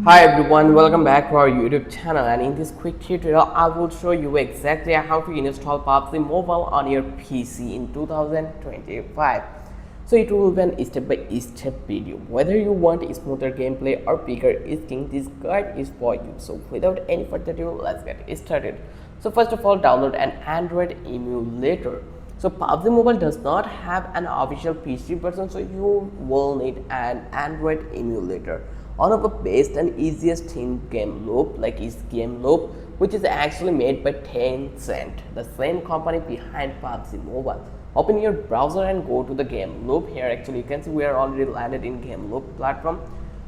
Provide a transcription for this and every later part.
Hi everyone, welcome back to our YouTube channel, and in this quick tutorial I will show you exactly how to install PUBG Mobile on your PC in 2025. So it will be an step-by-step video. Whether you want smoother gameplay or bigger skin, this guide is for you. So without any further ado, let's get started. So first of all, download an Android emulator. So PUBG Mobile does not have an official PC version, so you will need an Android emulator. One of the best and easiest in-game loop like is Game Loop, which is actually made by Tencent, the same company behind PUBG Mobile. Open your browser and go to the Game Loop. Here actually you can see we are already landed in Game Loop platform.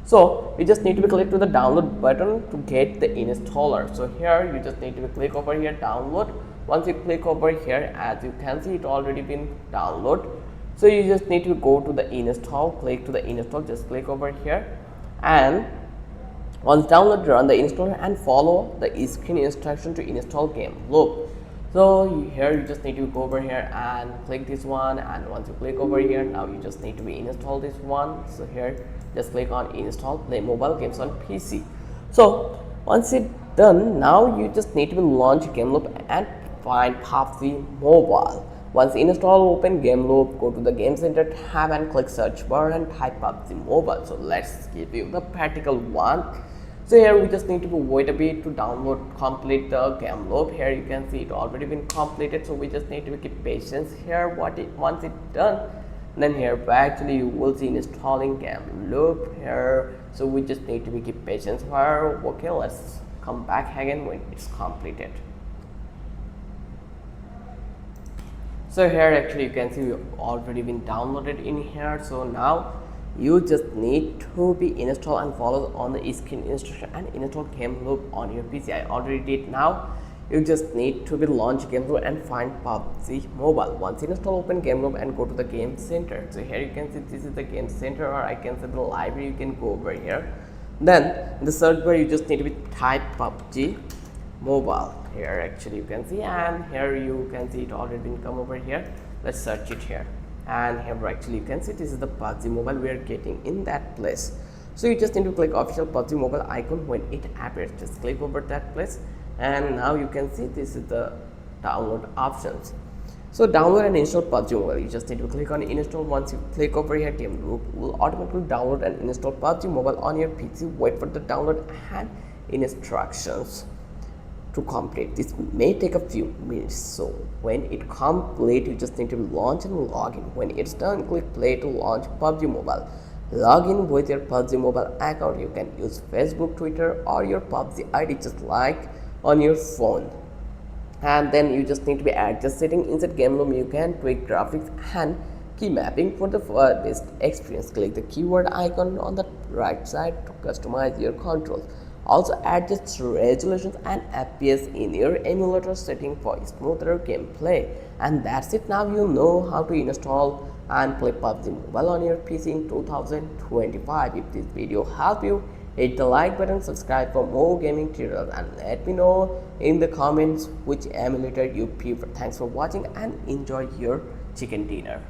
So you just need to click to the download button to get the installer. So here you just need to click over here download. Once you click over here, as you can see it already been download. So you just need to go to the install, click to the install, just click over here, and once download, run the installer and follow the screen instruction to install Game Loop. So here you just need to go over here and click this one, and once you click over here, now you just need to install this one. So here just click on install play mobile games on PC. So once it's done, now you just need to launch Game Loop and find PUBG Mobile. Once install, open Game Loop, go to the Game Center tab and click search bar and type PUBG Mobile. So let's give you the practical one. So here we just need to wait a bit to download, complete the Game Loop. Here you can see it already been completed. So we just need to keep patience here. Once it's done, then here actually you will see installing Game Loop here. So we just need to keep patience here. Okay, let's come back again when it's completed. So here actually you can see we've already been downloaded in here. So now you just need to be install and follow on the screen instruction and install Game Loop on your PC. I already did. Now you just need to be launch Game Loop and find PUBG Mobile. Once install, open Game Loop and go to the Game Center. So here you can see this is the Game Center, or I can say the library. You can go over here. Then in the search bar you just need to be type PUBG Mobile. Here actually you can see, and here you can see it already been come over here. Let's search it here, and here actually you can see this is the PUBG Mobile we are getting in that place. So you just need to click official PUBG Mobile icon when it appears. Just click over that place, and now you can see this is the download options. So download and install PUBG Mobile. You just need to click on install. Once you click over here, Game Loop will automatically download and install PUBG Mobile on your PC. Wait for the download and instructions to complete. This may take a few minutes. So when it complete, you just need to launch and log in. When it's done, click play to launch PUBG Mobile. Log in with your PUBG Mobile account. You can use Facebook, Twitter, or your PUBG ID just like on your phone. And then you just need to be adjust setting inside Game Loop. You can tweak graphics and key mapping for the best experience. Click the keyword icon on the right side to customize your controls. Also adjust resolutions and FPS in your emulator setting for smoother gameplay. And that's it. Now you know how to install and play PUBG Mobile on your PC in 2025. If this video helped you, hit the like button, subscribe for more gaming tutorials, and let me know in the comments which emulator you prefer. Thanks for watching and enjoy your chicken dinner.